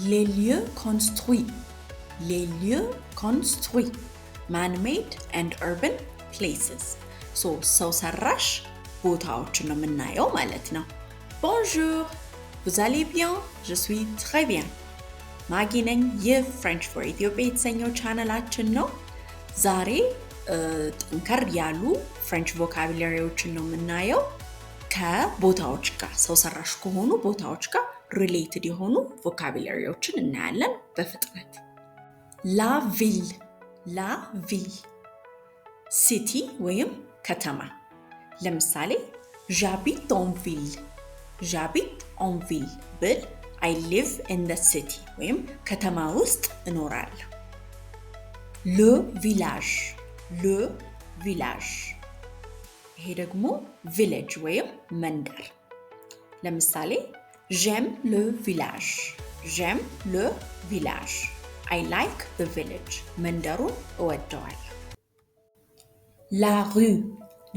Les lieux construits. Les lieux construits. Man-made and urban places. So ሰው ሰራሽ ቦታዎችን ነው የምናየው ማለት ነው። Bonjour. Vous allez bien? Je suis très bien. ማጊ ነኝ። ይህ ፍሬንች ፎር ኢትዮጵያ የተሰኘው ቻናላችን ነው። ዛሬ ጠንከር ያሉ ፍሬንች ቮካቡላሪዎችን ነው የምናየው ከቦታዎች ጋር ሰው ሰራሽ ከሆኑ ቦታዎች ጋር ሪሌትድ የሆኑ ቮካቡላሪዎችን እናያለን በፍጥነት። La ville. La ville. ሲቲ ወይም ከተማ። ለምሳሌ j'habite en ville. j'habite en ville ብል I live in the city ወይም ከተማ ውስጥ እኖራለሁ። Le village. Le village. ይሄ ደግሞ village ወይም መንደር። ለምሳሌ j'aime le village. j'aime le village. I like the village. መንደሩን እወደዋለሁ። La rue.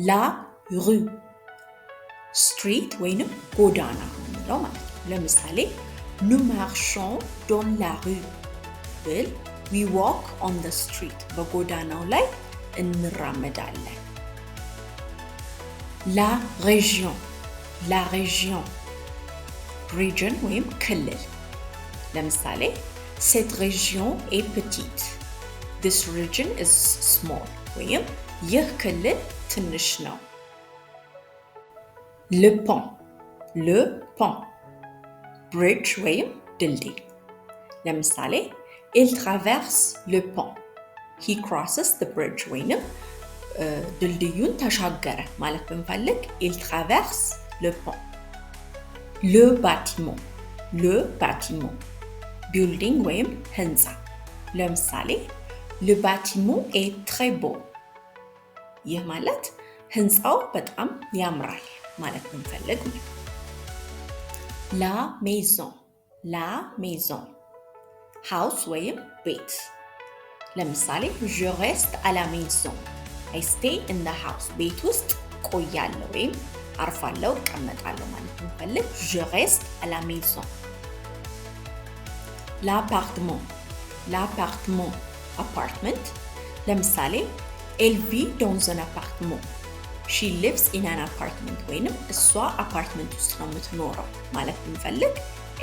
La rue. street ወይንም ጎዳና ነው ማለት ነው። ለምሳሌ nous marchons dans la rue ብል we walk on the street በጎዳናው ላይ እንራመዳለን። La région. La région. region ወይም ክልል። ለምሳሌ cette région est petite. this region is small ወይም ይህ ክልል ትንሽ ነው። Le pont. Le pont. bridge ወይም ድልድይ። ለምሳሌ il traverse le pont. he crosses the bridge ወይንም ድልድዩን ተሻገረ ማለት ብንፈልግ il traverse le pont. Le bâtiment. Le bâtiment. building ወይም ህንፃ። ለምሳሌ le bâtiment est très beau. ይህ ማለት ህንፃው በጣም ያምራል ማለት ብንፈልግ ነው። La maison. La maison. house ወይም ቤት። ለምሳሌ je reste à la maison. I stay in the house. ቤት ውስጥ ቆያለሁ ወይም አርፋለሁ እቀመጣለሁ ማለት ብንፈልግ je reste à la maison. L'appartement. L'appartement. apartment. ለምሳሌ elle vit dans un appartement. she lives in an apartment ወይንም እሷ አፓርትመንት ውስጥ ነው የምትኖረው ማለት ብንፈልግ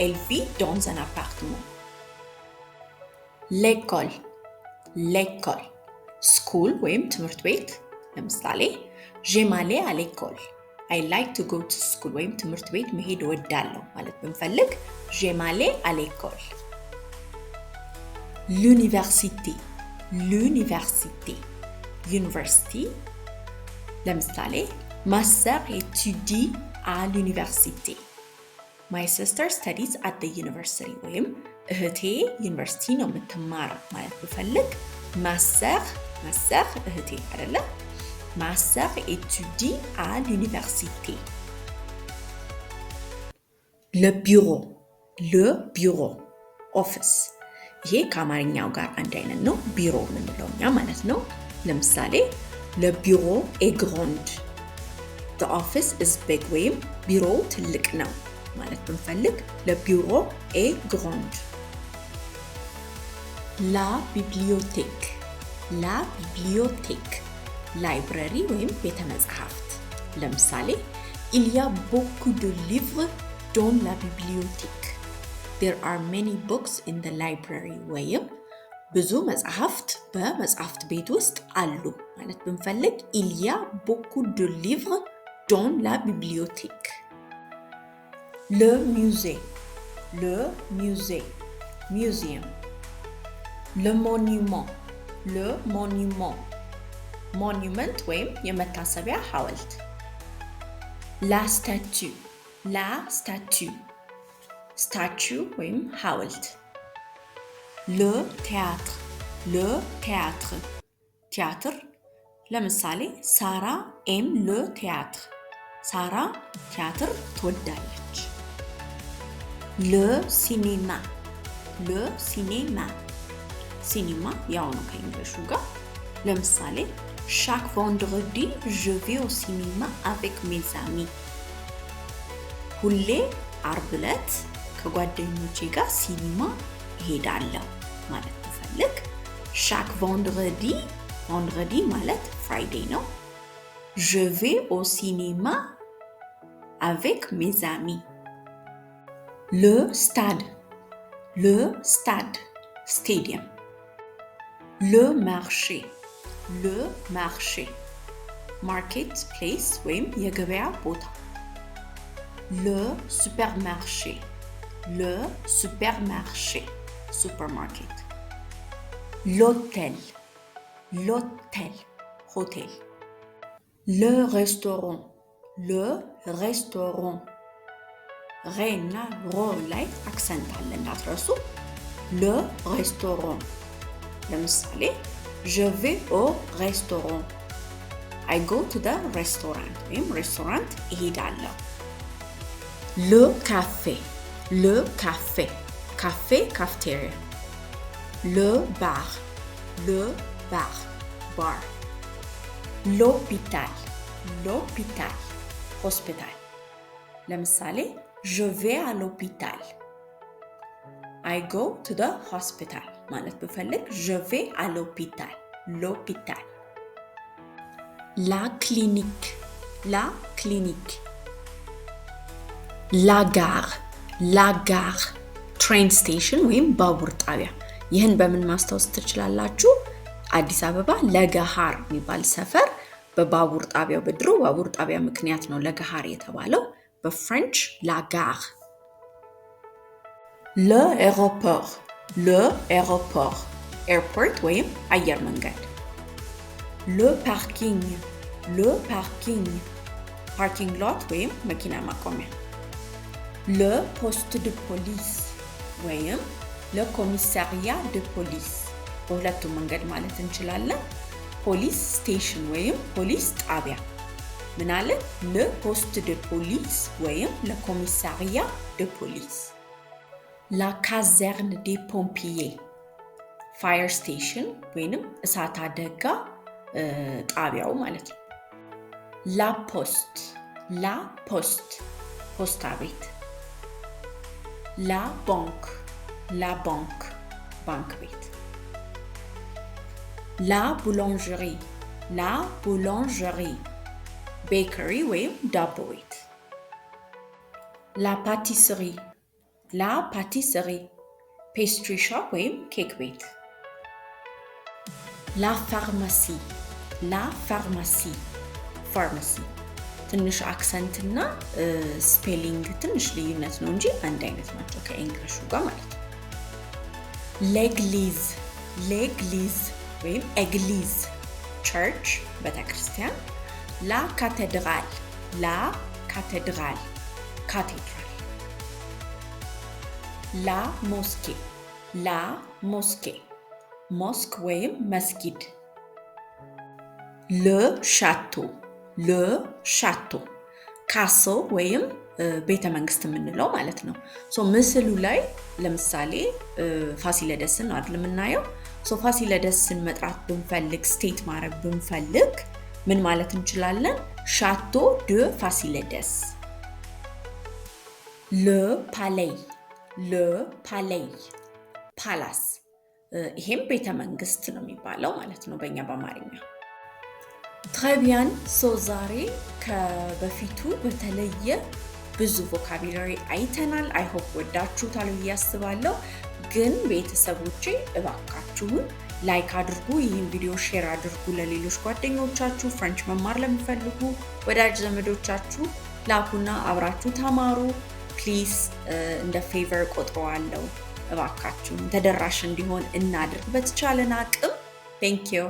elle vit dans un appartement. L'école. L'école. school ወይም ትምህርት ቤት። ለምሳሌ j'aime aller à l'école. I like to go to school ወይም ትምህርት ቤት መሄድ እወዳለሁ ማለት ብንፈልግ j'aime aller à l'école. L'université. L'université. University. ለምሳሌ ma sœur étudie à l'université. My sister studies at the university ወይም እህቴ ዩኒቨርሲቲ ነው የምትማረው ማለት ብፈልግ ma sœur እህቴ አይደለ? ma sœur étudie à l'université. Le bureau. Le bureau. office. ይሄ ከአማርኛው ጋር አንድ አይነት ነው። ቢሮ የምንለው እኛ ማለት ነው። ለምሳሌ le bureau est grand. the office is big ወይም ቢሮው ትልቅ ነው ማለት ብንፈልግ le bureau est grand. La bibliothèque. La bibliothèque. ላይብረሪ ወይም ቤተ መጻሕፍት። ለምሳሌ il y a beaucoup de livres dans la bibliothèque. There are many books in the library ወይም ብዙ መጽሐፍት በመጽሐፍት ቤት ውስጥ አሉ ማለት ብንፈልግ il y a beaucoup de livres dans la bibliothèque. Le musée. Le musée. museum. Le monument. Le monument. monument ወይም የመታሰቢያ ሐውልት። La statue. La statue. statue ወይም ሐውልት። Le théâtre. Le théâtre. ቲያትር። ለምሳሌ ሳራ aime le théâtre. ሳራ ቲያትር ትወዳለች። Le cinéma. Le cinéma. ሲኒማ ያው ነው ከእንግሊሹ ጋር። ለምሳሌ chaque vendredi je vais au cinéma avec mes amis. ሁሌ ዓርብ ዕለት ከጓደኞቼ ጋር ሲኒማ እሄዳለሁ ማለት ብፈልግ chaque vendredi ማለት ፍራይዴይ ነው je vais au cinéma avec mes amis le stade stadium le marché market place ወይም የገበያ ቦታ le supermarché supermarket l'hôtel hotel le restaurant ሬና ሮ ላይ አክሰንት አለ እንዳትረሱ le restaurant ለምሳሌ je vais au restaurant I go to the restaurant ወይም ሬስቶራንት እሄዳለሁ le café cafeteria le bar l'hôpital hospital ለምሳሌ je vais à l'hôpital I go to the hospital ማለት ብፈልግ je vais à l'hôpital la clinique la gare train station ወይም ባቡር ጣቢያ ይህን በምን ማስታወስ ትችላላችሁ አዲስ አበባ ለገሃር የሚባል ሰፈር በባቡር ጣቢያው በድሮ ባቡር ጣቢያ ምክንያት ነው ለገሃር የተባለው በፍሬንች la gare l'aéroport airport ወይም አየር መንገድ le parking lot ወይም መኪና ማቆሚያ le poste de police ወይም le commissariat de police በሁለቱም መንገድ ማለት እንችላለን ፖሊስ ስቴሽን ወይም ፖሊስ ጣቢያ ምን አለ le poste de police ወይም le commissariat de police la caserne des pompiers fire station ወይም እሳት አደጋ ጣቢያው ማለት ነው la poste ፖስታ ቤት la banque ባንክ ቤት la boulangerie bakery ወይም ዳቦ ቤት la pâtisserie pastry shop ወይም ኬክ ቤት la pharmacie ትንሽ አክሰንት እና ስፔሊንግ ትንሽ ልዩነት ነው እንጂ አንድ አይነት ናቸው ከእንግሊሹ ጋር ማለት ነው l'église ወይም église church ቤተክርስቲያን la cathédrale cathedral la mosquée mosque ወይም መስጊድ le château ካሶ ወይም ቤተ መንግስት የምንለው ማለት ነው ሶ ምስሉ ላይ ለምሳሌ ፋሲለደስን አይደል የምናየው ሶ ፋሲለደስን መጥራት ብንፈልግ ስቴት ማድረግ ብንፈልግ ምን ማለት እንችላለን ሻቶ ደ ፋሲለደስ le palais ፓላስ ይሄም ቤተ መንግስት ነው የሚባለው ማለት ነው በእኛ በአማርኛ très bien ሶ ዛሬ ከበፊቱ በተለየ ብዙ ቮካቡላሪ አይተናል አይ ሆፕ ወዳችሁታል ያስባለሁ ግን ቤተሰቦቼ እባካችሁን ላይክ አድርጉ ይህን ቪዲዮ ሼር አድርጉ ለሌሎች ጓደኞቻችሁ ፍሬንች መማር ለሚፈልጉ ወዳጅ ዘመዶቻችሁ ላኩና አብራችሁ ተማሩ ፕሊዝ እንደ ፌቨር ቆጥረዋለሁ እባካችሁን ተደራሽ እንዲሆን እናድርግ በተቻለን አቅም thank you